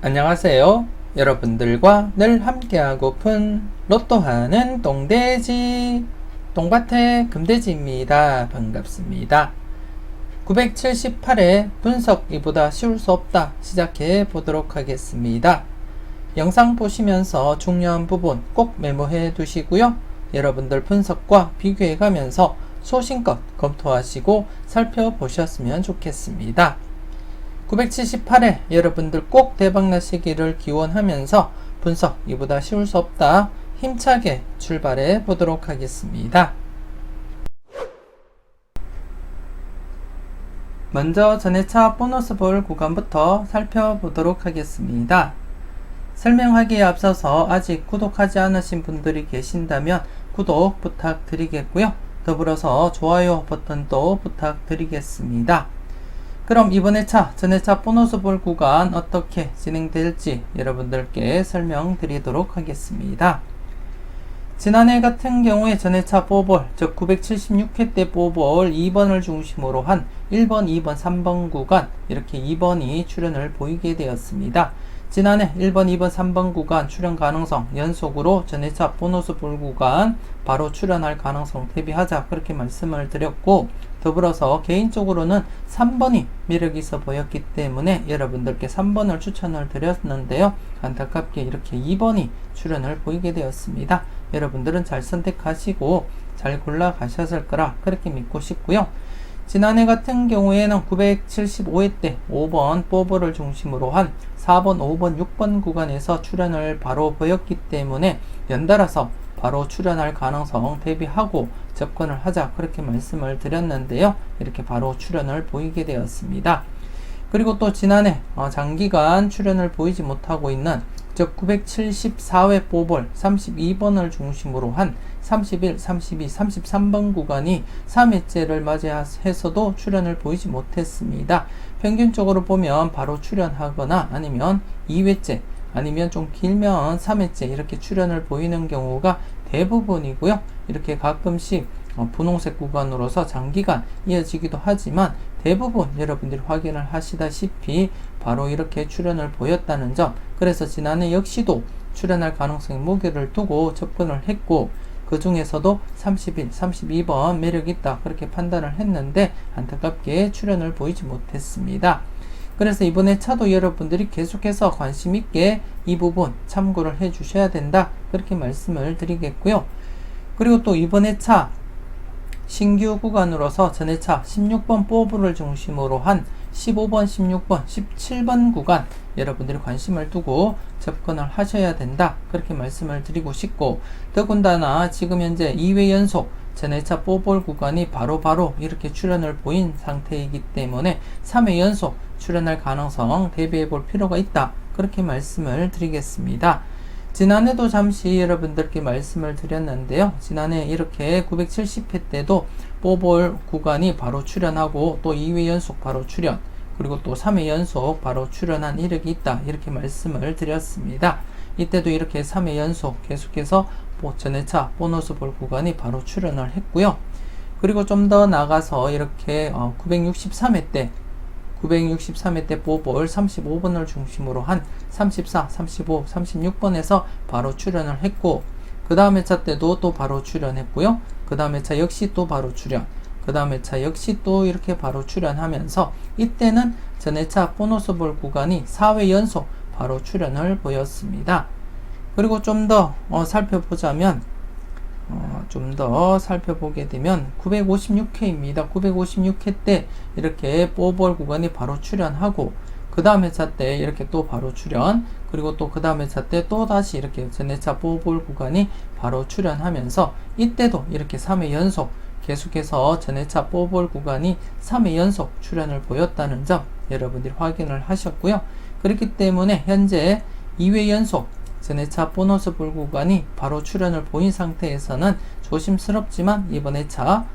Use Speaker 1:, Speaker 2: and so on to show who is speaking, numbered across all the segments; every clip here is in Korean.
Speaker 1: 안녕하세요. 여러분들과 늘 함께하고픈 로또하는 똥돼지 똥밭의 금돼지입니다. 반갑습니다. 978회 분석 이보다 쉬울 수 없다 시작해 보도록 하겠습니다. 영상 보시면서 중요한 부분 꼭 메모해 두시고요. 여러분들 분석과 비교해 가면서 소신껏 검토하시고 살펴보셨으면 좋겠습니다. 978회 여러분들 꼭 대박나시기를 기원하면서 분석 이보다 쉬울 수 없다 힘차게 출발해 보도록 하겠습니다. 먼저 전회차 보너스 볼 구간부터 살펴보도록 하겠습니다. 설명하기에 앞서서 아직 구독하지 않으신 분들이 계신다면 구독 부탁드리겠고요. 더불어서 좋아요 버튼도 부탁드리겠습니다. 그럼 이번 회차, 전회차 보너스 볼 구간 어떻게 진행될지 여러분들께 설명드리도록 하겠습니다. 지난해 같은 경우에 전회차 뽀볼, 즉 976회 때 뽀볼 2번을 중심으로 한 1번, 2번, 3번 구간 이렇게 2번이 출현을 보이게 되었습니다. 지난해 1번, 2번, 3번 구간 출현 가능성 연속으로 전회차 보너스 볼 구간 바로 출현할 가능성 대비하자 그렇게 말씀을 드렸고, 더불어서 개인적으로는 3번이 매력이 있어 보였기 때문에 여러분들께 3번을 추천을 드렸는데요. 안타깝게 이렇게 2번이 출현을 보이게 되었습니다. 여러분들은 잘 선택하시고 잘 골라 가셨을 거라 그렇게 믿고 싶고요. 지난해 같은 경우에는 975회 때 5번 뽀볼을 중심으로 한 4번, 5번, 6번 구간에서 출현을 바로 보였기 때문에 연달아서 바로 출현할 가능성 대비하고 접근을 하자 그렇게 말씀을 드렸는데요. 이렇게 바로 출현을 보이게 되었습니다. 그리고 또 지난해 장기간 출현을 보이지 못하고 있는 즉 974회 뽀볼 32번을 중심으로 한 31, 32, 33번 구간이 3회째를 맞이해서도 출현을 보이지 못했습니다. 평균적으로 보면 바로 출현하거나 아니면 2회째 아니면 좀 길면 3회째 이렇게 출현을 보이는 경우가 대부분이고요. 이렇게 가끔씩 분홍색 구간으로서 장기간 이어지기도 하지만 대부분 여러분들이 확인을 하시다시피 바로 이렇게 출현을 보였다는 점, 그래서 지난해 역시도 출현할 가능성에 무게를 두고 접근을 했고 그 중에서도 31, 32번 매력있다 그렇게 판단을 했는데 안타깝게 출현을 보이지 못했습니다. 그래서 이번에 차도 여러분들이 계속해서 관심있게 이 부분 참고를 해 주셔야 된다 그렇게 말씀을 드리겠고요. 그리고 또 이번에 차 신규 구간으로서 전회차 16번 뽀블을 중심으로 한 15번, 16번, 17번 구간 여러분들이 관심을 두고 접근을 하셔야 된다 그렇게 말씀을 드리고 싶고, 더군다나 지금 현재 2회 연속 전회차 뽀볼 구간이 바로 이렇게 출현을 보인 상태이기 때문에 3회 연속 출현할 가능성 대비해 볼 필요가 있다 그렇게 말씀을 드리겠습니다. 지난해도 잠시 여러분들께 말씀을 드렸는데요. 지난해 이렇게 970회 때도 뽀볼 구간이 바로 출현하고 또 2회 연속 바로 출현 그리고 또 3회 연속 바로 출현한 이력이 있다 이렇게 말씀을 드렸습니다. 이때도 이렇게 3회 연속 계속해서 전회차 보너스 볼 구간이 바로 출현을 했고요. 그리고 좀 더 나가서 이렇게 963회 때 뽀볼 35번을 중심으로 한 34, 35, 36번에서 바로 출현을 했고, 그 다음에 차 때도 또 바로 출현했고요. 그 다음에 차 역시 또 바로 출현, 그 다음에 차 역시 또 이렇게 바로 출현하면서 이때는 전회차 보너스 볼 구간이 4회 연속 바로 출현을 보였습니다. 그리고 좀 더 살펴보자면 좀 더 살펴보게 되면 956회입니다. 956회 때 이렇게 뽀볼 구간이 바로 출현하고 그 다음 회차 때 이렇게 또 바로 출현, 그리고 또 그 다음 회차 때 또 다시 이렇게 전회차 뽀볼 구간이 바로 출현하면서 이때도 이렇게 3회 연속 계속해서 전회차 뽀볼 구간이 3회 연속 출현을 보였다는 점 여러분들이 확인을 하셨고요. 그렇기 때문에 현재 2회 연속 전회차 보너스 볼 구간이 바로 출현을 보인 상태에서는 조심스럽지만 이번 회차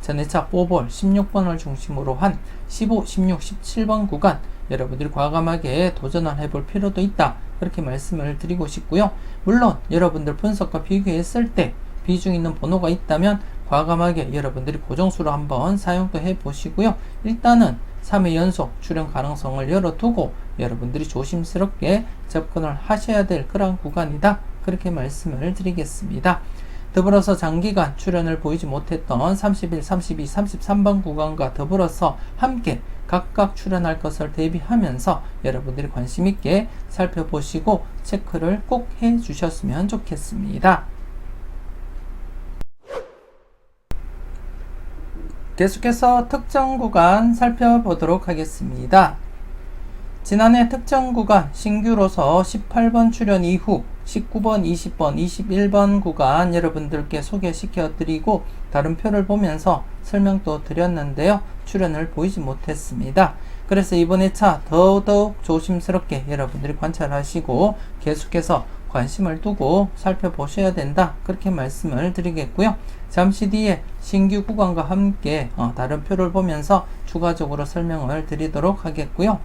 Speaker 1: 전회차 뽀볼 16번을 중심으로 한 15, 16, 17번 구간 여러분들이 과감하게 도전을 해볼 필요도 있다 그렇게 말씀을 드리고 싶고요. 물론 여러분들 분석과 비교했을 때 비중 있는 번호가 있다면 과감하게 여러분들이 고정수로 한번 사용도 해 보시고요. 일단은 3회 연속 출현 가능성을 열어두고 여러분들이 조심스럽게 접근을 하셔야 될 그런 구간이다. 그렇게 말씀을 드리겠습니다. 더불어서 장기간 출현을 보이지 못했던 31, 32, 33번 구간과 더불어서 함께 각각 출현할 것을 대비하면서 여러분들이 관심 있게 살펴보시고 체크를 꼭 해 주셨으면 좋겠습니다. 계속해서 특정 구간 살펴보도록 하겠습니다. 지난해 특정 구간 신규로서 18번 출현 이후 19번, 20번, 21번 구간 여러분들께 소개시켜 드리고 다른 표를 보면서 설명도 드렸는데요. 출현을 보이지 못했습니다. 그래서 이번 회차 더더욱 조심스럽게 여러분들이 관찰하시고 계속해서 관심을 두고 살펴보셔야 된다. 그렇게 말씀을 드리겠고요. 잠시 뒤에 신규 구간과 함께 다른 표를 보면서 추가적으로 설명을 드리도록 하겠고요.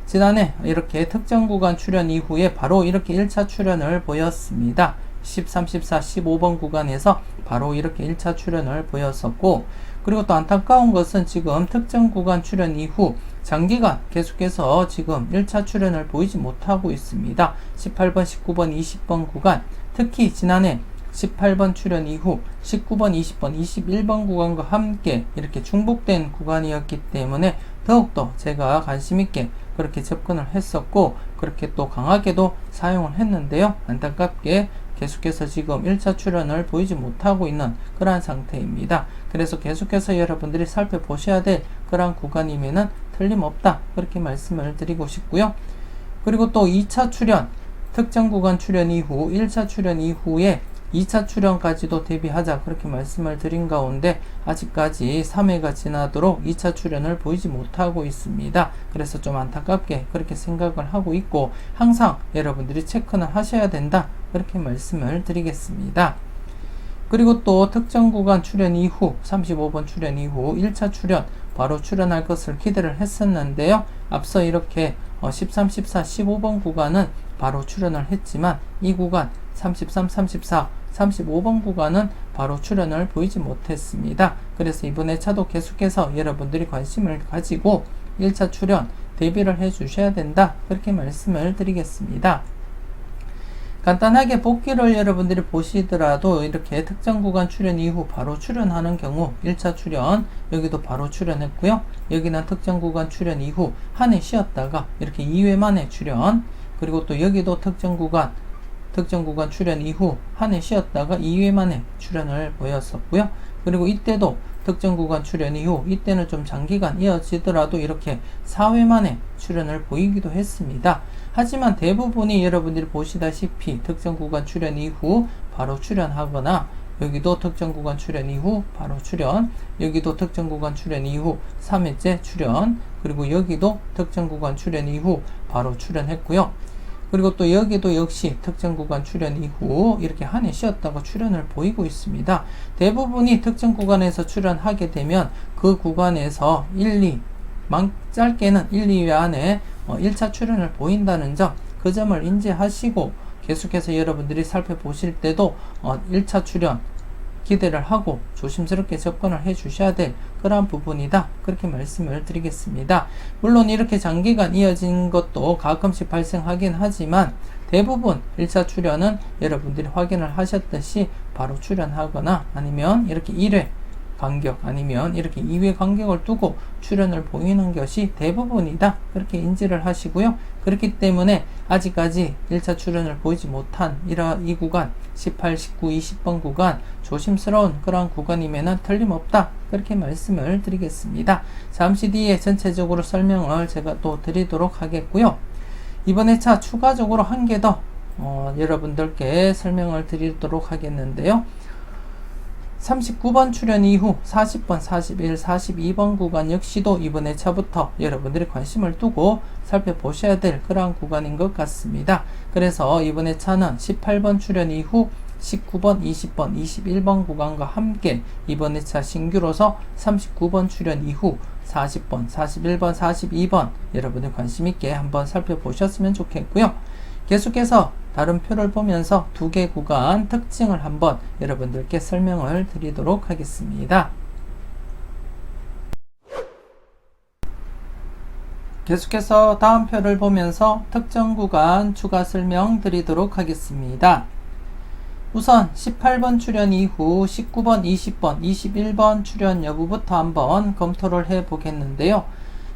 Speaker 1: 지난해 이렇게 특정 구간 출현 이후에 바로 이렇게 1차 출현을 보였습니다. 13, 14, 15번 구간에서 바로 이렇게 1차 출현을 보였었고, 그리고 또 안타까운 것은 지금 특정 구간 출현 이후 장기간 계속해서 지금 1차 출현을 보이지 못하고 있습니다. 18번, 19번, 20번 구간, 특히 지난해 18번 출현 이후 19번, 20번, 21번 구간과 함께 이렇게 중복된 구간이었기 때문에 더욱더 제가 관심있게 그렇게 접근을 했었고 그렇게 또 강하게도 사용을 했는데요. 안타깝게 계속해서 지금 1차 출현을 보이지 못하고 있는 그러한 상태입니다. 그래서 계속해서 여러분들이 살펴보셔야 될 그러한 구간이면은 틀림없다. 그렇게 말씀을 드리고 싶고요. 그리고 또 2차 출현, 특정 구간 출현 이후 1차 출현 이후에 2차 출현까지도 대비하자 그렇게 말씀을 드린 가운데 아직까지 3회가 지나도록 2차 출현을 보이지 못하고 있습니다. 그래서 좀 안타깝게 그렇게 생각을 하고 있고 항상 여러분들이 체크는 하셔야 된다 그렇게 말씀을 드리겠습니다. 그리고 또 특정 구간 출현 이후 35번 출현 이후 1차 출현 바로 출현할 것을 기대를 했었는데요. 앞서 이렇게 13, 14, 15번 구간은 바로 출현을 했지만 이 구간 33, 34, 35번 구간은 바로 출현을 보이지 못했습니다. 그래서 이번에 차도 계속해서 여러분들이 관심을 가지고 1차 출현 대비를 해 주셔야 된다. 그렇게 말씀을 드리겠습니다. 간단하게 복귀를 여러분들이 보시더라도 이렇게 특정 구간 출현 이후 바로 출현하는 경우 1차 출현 여기도 바로 출현했고요. 여기는 특정 구간 출현 이후 한 해 쉬었다가 이렇게 2회 만에 출현, 그리고 또 여기도 특정 구간 출현 이후 한 해 쉬었다가 2회 만에 출현을 보였었고요. 그리고 이때도 특정 구간 출현 이후 이때는 좀 장기간 이어지더라도 이렇게 4회 만에 출현을 보이기도 했습니다. 하지만 대부분이 여러분들이 보시다시피 특정 구간 출현 이후 바로 출현하거나 여기도 특정 구간 출현 이후 바로 출현, 여기도 특정 구간 출현 이후 3회째 출현, 그리고 여기도 특정 구간 출현 이후 바로 출현했고요. 그리고 또 여기도 역시 특정 구간 출현 이후 이렇게 한 해 쉬었다가 출현을 보이고 있습니다. 대부분이 특정 구간에서 출현하게 되면 그 구간에서 짧게는 1, 2회 안에 1차 출현을 보인다는 점, 그 점을 인지하시고 계속해서 여러분들이 살펴보실 때도 1차 출현 기대를 하고 조심스럽게 접근을 해 주셔야 될 그러한 부분이다. 그렇게 말씀을 드리겠습니다. 물론 이렇게 장기간 이어진 것도 가끔씩 발생하긴 하지만 대부분 1차 출현은 여러분들이 확인을 하셨듯이 바로 출현하거나 아니면 이렇게 1회 간격 아니면 이렇게 2회 간격을 두고 출현을 보이는 것이 대부분이다. 그렇게 인지를 하시고요. 그렇기 때문에 아직까지 1차 출현을 보이지 못한 이 구간 18, 19, 20번 구간 조심스러운 그러한 구간임에는 틀림없다. 그렇게 말씀을 드리겠습니다. 잠시 뒤에 전체적으로 설명을 제가 또 드리도록 하겠고요. 이번 회차 추가적으로 한 개 더 여러분들께 설명을 드리도록 하겠는데요. 39번 출현 이후 40번, 41, 42번 구간 역시도 이번 회차부터 여러분들이 관심을 두고 살펴보셔야 될 그러한 구간인 것 같습니다. 그래서 이번 회차는 18번 출현 이후 19번, 20번, 21번 구간과 함께 이번 회차 신규로서 39번 출현 이후 40번, 41번, 42번 여러분들 관심있게 한번 살펴보셨으면 좋겠고요. 계속해서 다른 표를 보면서 두 개 구간 특징을 한번 여러분들께 설명을 드리도록 하겠습니다. 계속해서 다음 표를 보면서 특정 구간 추가 설명 드리도록 하겠습니다. 우선 18번 출연 이후 19번, 20번, 21번 출연 여부부터 한번 검토를 해 보겠는데요.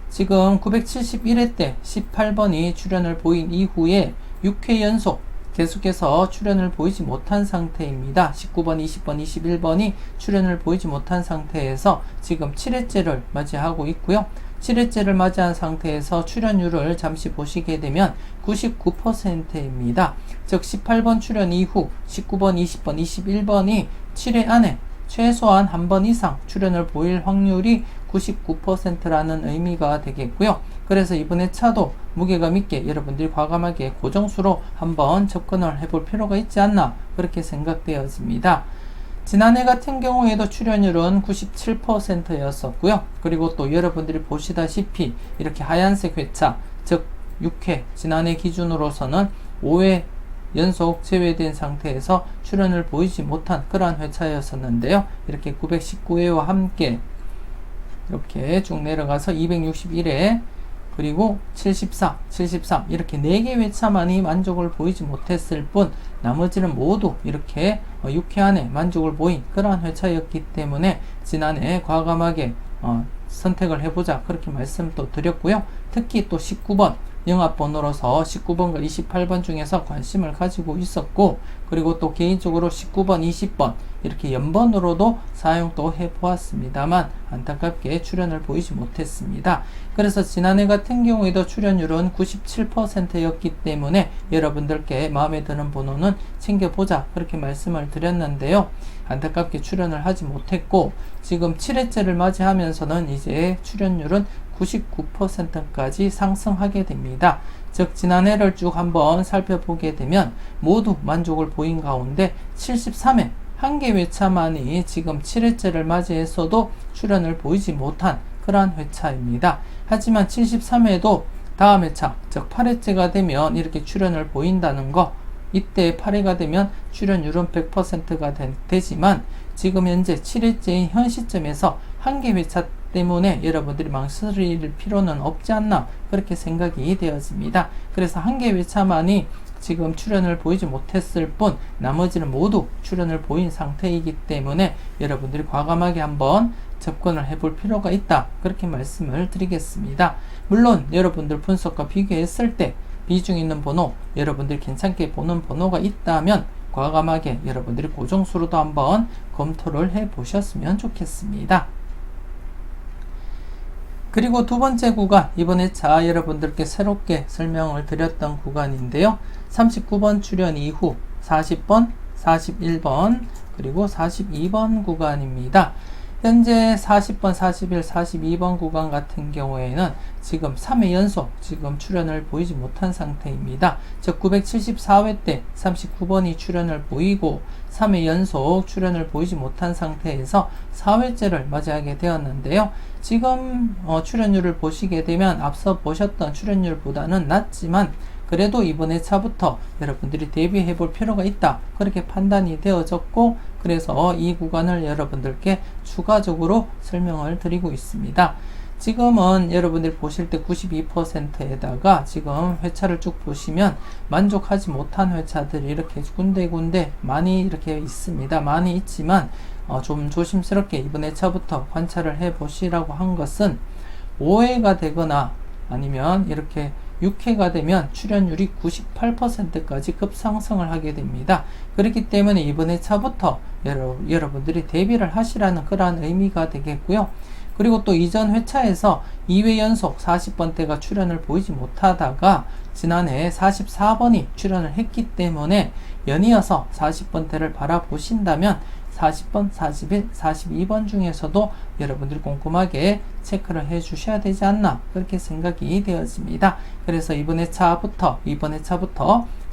Speaker 1: 지금 971회 때 18번이 출연을 보인 이후에 6회 연속 계속해서 출연을 보이지 못한 상태입니다. 19번, 20번, 21번이 출연을 보이지 못한 상태에서 지금 7회째를 맞이하고 있고요. 7회째를 맞이한 상태에서 출연율을 잠시 보시게 되면 99%입니다. 즉 18번 출연 이후 19번, 20번, 21번이 7회 안에 최소한 한 번 이상 출연을 보일 확률이 99%라는 의미가 되겠고요. 그래서 이번에 차도 무게감 있게 여러분들이 과감하게 고정수로 한번 접근을 해볼 필요가 있지 않나 그렇게 생각되어집니다. 지난해 같은 경우에도 출연율은 97%였었고요. 그리고 또 여러분들이 보시다시피 이렇게 하얀색 회차, 즉 6회, 지난해 기준으로서는 5회 연속 제외된 상태에서 출연을 보이지 못한 그러한 회차였었는데요. 이렇게 919회와 함께 이렇게 쭉 내려가서 261회, 그리고 74, 73 이렇게 4개 회차만이 만족을 보이지 못했을 뿐 나머지는 모두 이렇게 6회 안에 만족을 보인 그러한 회차였기 때문에 지난해 과감하게 선택을 해보자 그렇게 말씀도 드렸고요. 특히 또 19번 영합번호로서 19번과 28번 중에서 관심을 가지고 있었고, 그리고 또 개인적으로 19번, 20번 이렇게 연번으로도 사용도 해보았습니다만 안타깝게 출연을 보이지 못했습니다. 그래서 지난해 같은 경우에도 출연율은 97%였기 때문에 여러분들께 마음에 드는 번호는 챙겨보자 그렇게 말씀을 드렸는데요. 안타깝게 출연을 하지 못했고 지금 7회째를 맞이하면서는 이제 출연율은 99%까지 상승하게 됩니다. 즉 지난해를 쭉 한번 살펴보게 되면 모두 만족을 보인 가운데 73회 한 개 회차만이 지금 7회째를 맞이했어도 출연을 보이지 못한 그러한 회차입니다. 하지만 73회도 다음 회차 즉 8회째가 되면 이렇게 출연을 보인다는 거, 이때 8회가 되면 출연율은 100%가 되지만 지금 현재 7회째인 현 시점에서 한 개 회차 때문에 여러분들이 망설일 필요는 없지 않나 그렇게 생각이 되어집니다. 그래서 한 개 회차만이 지금 출연을 보이지 못했을 뿐 나머지는 모두 출연을 보인 상태이기 때문에 여러분들이 과감하게 한번 접근을 해볼 필요가 있다 그렇게 말씀을 드리겠습니다. 물론 여러분들 분석과 비교했을 때 비중 있는 번호, 여러분들이 괜찮게 보는 번호가 있다면 과감하게 여러분들이 고정수로도 한번 검토를 해 보셨으면 좋겠습니다. 그리고 두 번째 구간, 이번에 여러분들께 새롭게 설명을 드렸던 구간인데요. 39번 출연 이후 40번, 41번, 그리고 42번 구간입니다. 현재 40번, 41, 42번 구간 같은 경우에는 지금 3회 연속 지금 출연을 보이지 못한 상태입니다. 즉 974회 때 39번이 출연을 보이고 3회 연속 출연을 보이지 못한 상태에서 4회째를 맞이하게 되었는데요. 지금 출연율을 보시게 되면 앞서 보셨던 출연율보다는 낮지만 그래도 이번 회차부터 여러분들이 대비해 볼 필요가 있다 그렇게 판단이 되어졌고, 그래서 이 구간을 여러분들께 추가적으로 설명을 드리고 있습니다. 지금은 여러분들이 보실 때 92%에다가 지금 회차를 쭉 보시면 만족하지 못한 회차들이 이렇게 군데군데 많이 이렇게 있습니다. 많이 있지만 좀 조심스럽게 이번 회차부터 관찰을 해 보시라고 한 것은 5회가 되거나 아니면 이렇게 6회가 되면 출연율이 98%까지 급상승을 하게 됩니다. 그렇기 때문에 이번 회차부터 여러분들이 대비를 하시라는 그러한 의미가 되겠고요. 그리고 또 이전 회차에서 2회 연속 40번대가 출연을 보이지 못하다가 지난해 44번이 출연을 했기 때문에 연이어서 40번대를 바라보신다면 40번, 41, 42번 중에서도 여러분들이 꼼꼼하게 체크를 해 주셔야 되지 않나 그렇게 생각이 되어집니다. 그래서 이번 회차부터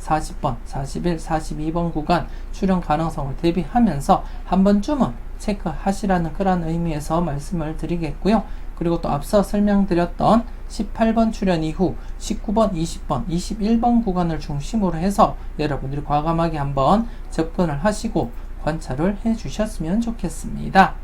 Speaker 1: 40번, 41, 42번 구간 출연 가능성을 대비하면서 한 번쯤은 체크하시라는 그런 의미에서 말씀을 드리겠고요. 그리고 또 앞서 설명드렸던 18번 출연 이후 19번, 20번, 21번 구간을 중심으로 해서 여러분들이 과감하게 한번 접근을 하시고 관찰을 해 주셨으면 좋겠습니다.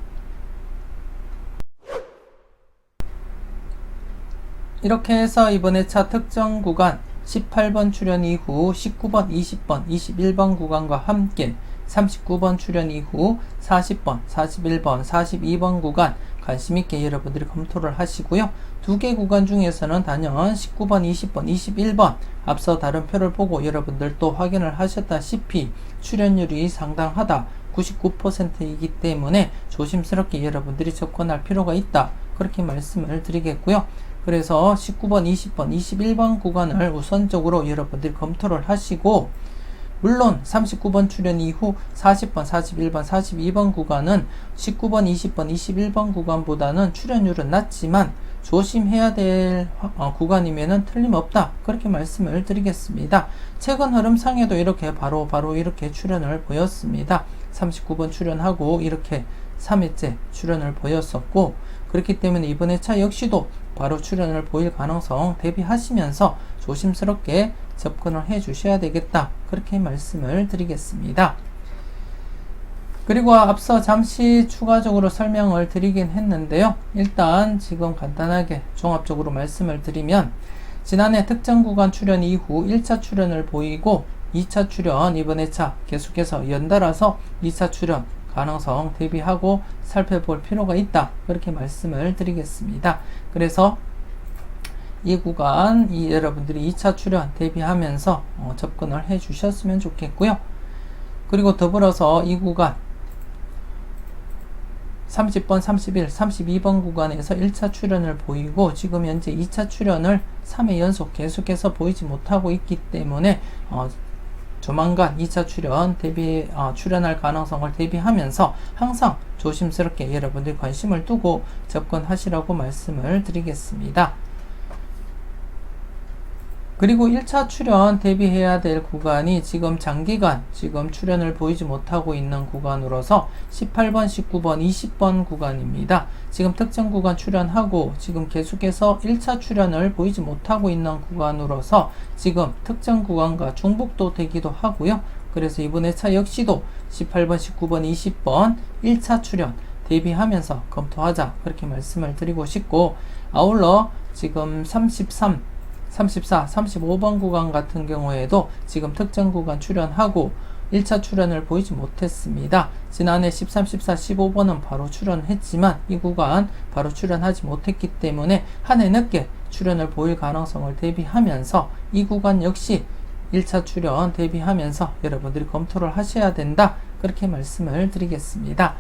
Speaker 1: 이렇게 해서 이번 회차 특정 구간 18번 출연 이후 19번, 20번, 21번 구간과 함께 39번 출연 이후 40번, 41번, 42번 구간 관심있게 여러분들이 검토를 하시고요. 두 개 구간 중에서는 단연 19번, 20번, 21번 앞서 다른 표를 보고 여러분들도 확인을 하셨다시피 출연율이 상당하다 99%이기 때문에 조심스럽게 여러분들이 접근할 필요가 있다 그렇게 말씀을 드리겠고요. 그래서 19번, 20번, 21번 구간을 우선적으로 여러분들이 검토를 하시고 물론 39번 출연 이후 40번, 41번, 42번 구간은 19번, 20번, 21번 구간보다는 출연율은 낮지만 조심해야 될 구간이면은 틀림없다 그렇게 말씀을 드리겠습니다. 최근 흐름상에도 이렇게 바로 이렇게 출연을 보였습니다. 39번 출연하고 이렇게 3회째 출연을 보였었고 그렇기 때문에 이번 회차 역시도 바로 출연을 보일 가능성 대비하시면서 조심스럽게 접근을 해 주셔야 되겠다 그렇게 말씀을 드리겠습니다. 그리고 앞서 잠시 추가적으로 설명을 드리긴 했는데요. 일단 지금 간단하게 종합적으로 말씀을 드리면 지난해 특정 구간 출연 이후 1차 출연을 보이고 2차 출연 이번 회차 계속해서 연달아서 2차 출연 가능성 대비하고 살펴볼 필요가 있다 그렇게 말씀을 드리겠습니다. 그래서 이 구간 여러분들이 2차 출연 대비하면서 접근을 해 주셨으면 좋겠고요. 그리고 더불어서 이 구간 30번, 31, 32번 구간에서 1차 출연을 보이고 지금 현재 2차 출연을 3회 연속 계속해서 보이지 못하고 있기 때문에 조만간 2차 출연 출연할 가능성을 대비하면서 항상 조심스럽게 여러분들이 관심을 두고 접근하시라고 말씀을 드리겠습니다. 그리고 1차 출연 대비해야 될 구간이 지금 장기간 지금 출연을 보이지 못하고 있는 구간으로서 18번, 19번, 20번 구간입니다. 지금 특정 구간 출연하고 지금 계속해서 1차 출연을 보이지 못하고 있는 구간으로서 지금 특정 구간과 중복도 되기도 하고요. 그래서 이번 회차 역시도 18번, 19번, 20번 1차 출연 대비하면서 검토하자 그렇게 말씀을 드리고 싶고 아울러 지금 33, 34, 35번 구간 같은 경우에도 지금 특정 구간 출연하고 1차 출연을 보이지 못했습니다. 지난해 13, 14, 15번은 바로 출연했지만 이 구간 바로 출연하지 못했기 때문에 한 해 늦게 출연을 보일 가능성을 대비하면서 이 구간 역시 1차 출연 대비하면서 여러분들이 검토를 하셔야 된다 그렇게 말씀을 드리겠습니다.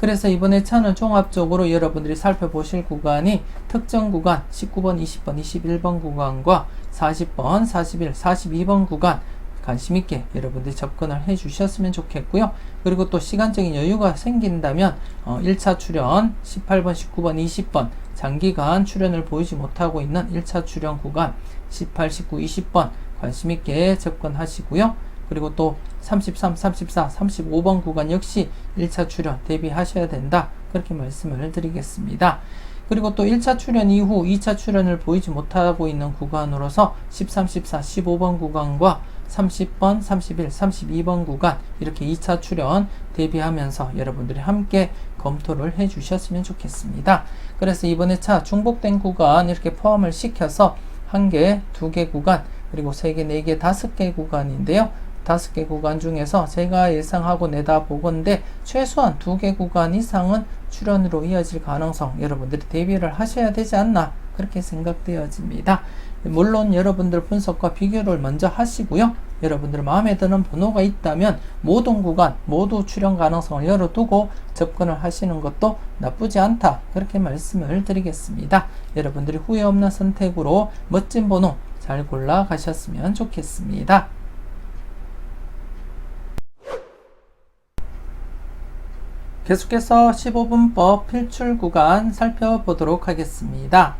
Speaker 1: 그래서 이번 회차는 종합적으로 여러분들이 살펴보실 구간이 특정 구간 19번, 20번, 21번 구간과 40번, 41, 42번 구간 관심있게 여러분들이 접근을 해 주셨으면 좋겠고요. 그리고 또 시간적인 여유가 생긴다면 1차 출연 18번, 19번, 20번 장기간 출연을 보이지 못하고 있는 1차 출연 구간 18, 19, 20번 관심있게 접근하시고요. 그리고 또 33, 34, 35번 구간 역시 1차 출연 대비하셔야 된다 그렇게 말씀을 드리겠습니다. 그리고 또 1차 출연 이후 2차 출연을 보이지 못하고 있는 구간으로서 13, 14, 15번 구간과 30번, 31, 32번 구간 이렇게 2차 출연 대비하면서 여러분들이 함께 검토를 해 주셨으면 좋겠습니다. 그래서 이번 회차 중복된 구간 이렇게 포함을 시켜서 1개, 2개 구간 그리고 3개, 4개, 5개 구간인데요. 5개 구간 중에서 제가 예상하고 내다보건대 최소한 2개 구간 이상은 출연으로 이어질 가능성 여러분들이 대비를 하셔야 되지 않나 그렇게 생각되어집니다. 물론 여러분들 분석과 비교를 먼저 하시고요. 여러분들 마음에 드는 번호가 있다면 모든 구간 모두 출연 가능성을 열어두고 접근을 하시는 것도 나쁘지 않다 그렇게 말씀을 드리겠습니다. 여러분들이 후회 없는 선택으로 멋진 번호 잘 골라 가셨으면 좋겠습니다. 계속해서 15분법 필출 구간 살펴보도록 하겠습니다.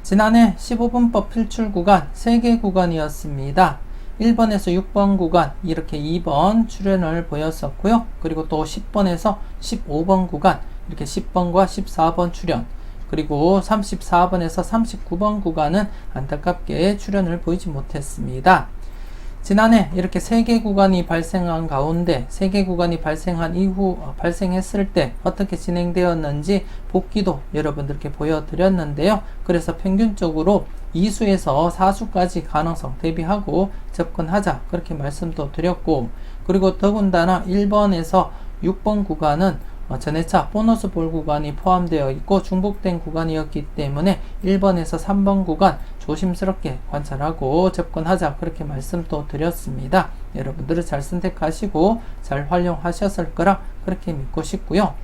Speaker 1: 지난해 15분법 필출 구간 3개 구간이었습니다. 1번에서 6번 구간 이렇게 2번 출연을 보였었고요. 그리고 또 10번에서 15번 구간 이렇게 10번과 14번 출연, 그리고 34번에서 39번 구간은 안타깝게 출연을 보이지 못했습니다. 지난해 이렇게 3개 구간이 발생한 가운데 3개 구간이 발생한 이후 발생했을 때 어떻게 진행되었는지 복기도 여러분들께 보여드렸는데요. 그래서 평균적으로 2수에서 4수까지 가능성 대비하고 접근하자 그렇게 말씀도 드렸고, 그리고 더군다나 1번에서 6번 구간은 전해차 보너스 볼 구간이 포함되어 있고 중복된 구간이었기 때문에 1번에서 3번 구간 조심스럽게 관찰하고 접근하자 그렇게 말씀도 드렸습니다. 여러분들은 잘 선택하시고 잘 활용하셨을 거라 그렇게 믿고 싶고요.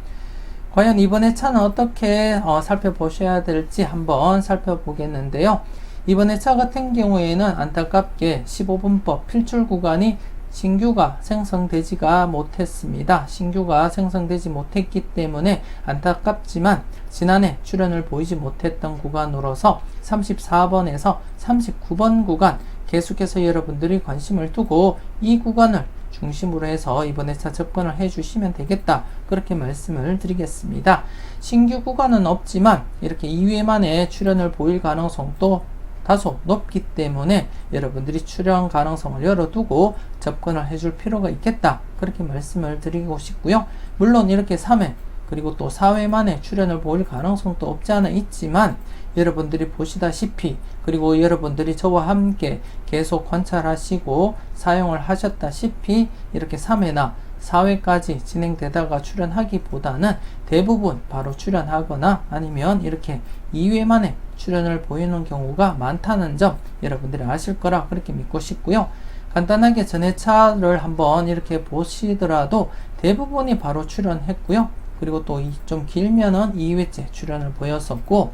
Speaker 1: 과연 이번에 차는 어떻게 살펴보셔야 될지 한번 살펴보겠는데요. 이번에 차 같은 경우에는 안타깝게 15분법 필출 구간이 신규가 생성되지가 못했습니다. 신규가 생성되지 못했기 때문에 안타깝지만 지난해 출연을 보이지 못했던 구간으로서 34번에서 39번 구간 계속해서 여러분들이 관심을 두고 이 구간을 중심으로 해서 이번에 차 접근을 해주시면 되겠다 그렇게 말씀을 드리겠습니다. 신규 구간은 없지만 이렇게 2회만에 출연을 보일 가능성도 다소 높기 때문에 여러분들이 출연 가능성을 열어두고 접근을 해줄 필요가 있겠다 그렇게 말씀을 드리고 싶고요. 물론 이렇게 3회 그리고 또 4회만에 출연을 보일 가능성도 없지 않아 있지만 여러분들이 보시다시피 그리고 여러분들이 저와 함께 계속 관찰하시고 사용을 하셨다시피 이렇게 3회나 4회까지 진행되다가 출연하기보다는 대부분 바로 출연하거나 아니면 이렇게 2회만에 출연을 보이는 경우가 많다는 점 여러분들이 아실 거라 그렇게 믿고 싶고요. 간단하게 전해차를 한번 이렇게 보시더라도 대부분이 바로 출연했고요. 그리고 또 좀 길면은 2회째 출연을 보였었고,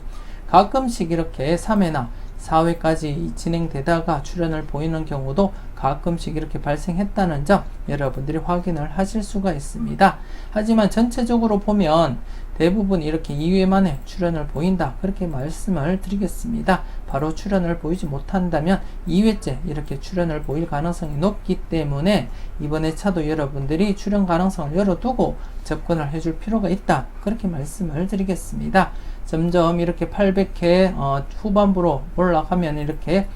Speaker 1: 가끔씩 이렇게 3회나 4회까지 진행되다가 출연을 보이는 경우도 가끔씩 이렇게 발생했다는 점 여러분들이 확인을 하실 수가 있습니다. 하지만 전체적으로 보면 대부분 이렇게 2회 만에 출연을 보인다 그렇게 말씀을 드리겠습니다. 바로 출연을 보이지 못한다면 2회째 이렇게 출연을 보일 가능성이 높기 때문에 이번에 차도 여러분들이 출연 가능성을 열어두고 접근을 해줄 필요가 있다 그렇게 말씀을 드리겠습니다. 점점 이렇게 800회 후반부로 올라가면 이렇게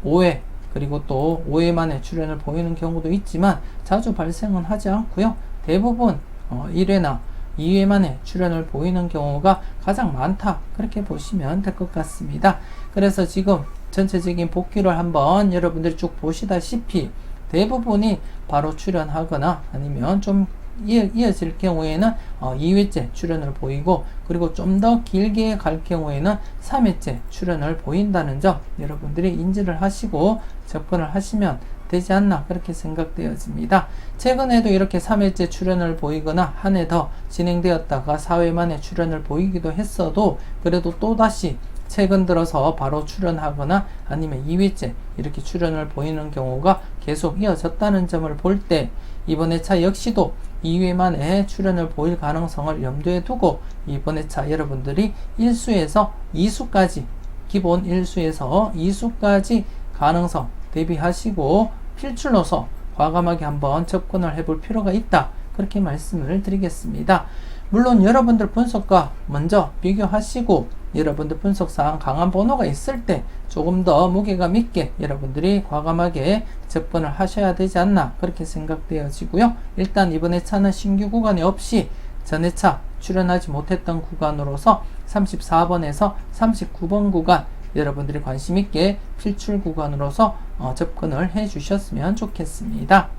Speaker 1: 5회 그리고 또 5회 만에 출연을 보이는 경우도 있지만 자주 발생은 하지 않고요. 대부분 1회나 2회 만에 출연을 보이는 경우가 가장 많다 그렇게 보시면 될 것 같습니다. 그래서 지금 전체적인 복귀를 한번 여러분들이 쭉 보시다시피 대부분이 바로 출연하거나 아니면 좀 이어질 경우에는 2회째 출연을 보이고, 그리고 좀 더 길게 갈 경우에는 3회째 출연을 보인다는 점 여러분들이 인지를 하시고 접근을 하시면 되지 않나 그렇게 생각되어집니다. 최근에도 이렇게 3회째 출연을 보이거나 한 해 더 진행되었다가 4회 만에 출연을 보이기도 했어도 그래도 또다시 최근 들어서 바로 출연하거나 아니면 2회째 이렇게 출연을 보이는 경우가 계속 이어졌다는 점을 볼 때 이번에 차 역시도 2회 만에 출연을 보일 가능성을 염두에 두고 이번에 차 여러분들이 1수에서 2수까지 기본 1수에서 2수까지 가능성 대비하시고 필출로서 과감하게 한번 접근을 해볼 필요가 있다 그렇게 말씀을 드리겠습니다. 물론 여러분들 분석과 먼저 비교하시고 여러분들 분석상 강한 번호가 있을 때 조금 더 무게감 있게 여러분들이 과감하게 접근을 하셔야 되지 않나 그렇게 생각되어지고요. 일단 이번에 차는 신규 구간이 없이 전에 차 출연하지 못했던 구간으로서 34번에서 39번 구간 여러분들이 관심 있게 필출 구간으로서 접근을 해 주셨으면 좋겠습니다.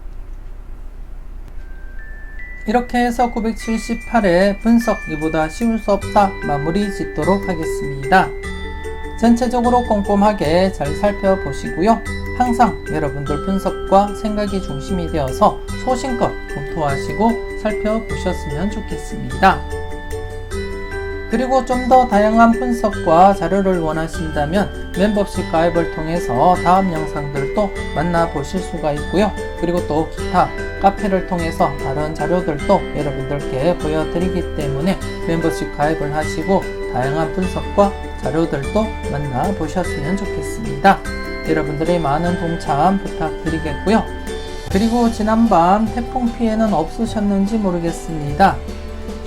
Speaker 1: 이렇게 해서 978회 분석 이보다 쉬울 수 없다 마무리 짓도록 하겠습니다. 전체적으로 꼼꼼하게 잘 살펴보시고요. 항상 여러분들 분석과 생각이 중심이 되어서 소신껏 검토하시고 살펴보셨으면 좋겠습니다. 그리고 좀 더 다양한 분석과 자료를 원하신다면 멤버십 가입을 통해서 다음 영상들도 만나보실 수가 있고요. 그리고 또 기타 카페를 통해서 다른 자료들도 여러분들께 보여드리기 때문에 멤버십 가입을 하시고 다양한 분석과 자료들도 만나보셨으면 좋겠습니다. 여러분들의 많은 동참 부탁드리겠고요. 그리고 지난밤 태풍 피해는 없으셨는지 모르겠습니다.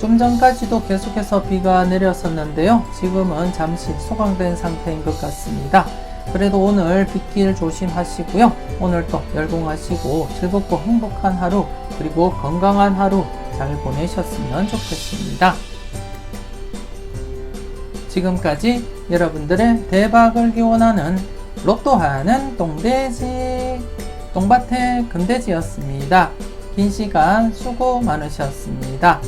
Speaker 1: 좀 전까지도 계속해서 비가 내렸었는데요. 지금은 잠시 소강된 상태인 것 같습니다. 그래도 오늘 빗길 조심하시고요. 오늘도 열공하시고 즐겁고 행복한 하루, 그리고 건강한 하루 잘 보내셨으면 좋겠습니다. 지금까지 여러분들의 대박을 기원하는 로또하는 똥돼지, 똥밭의 금돼지였습니다. 긴 시간 수고 많으셨습니다.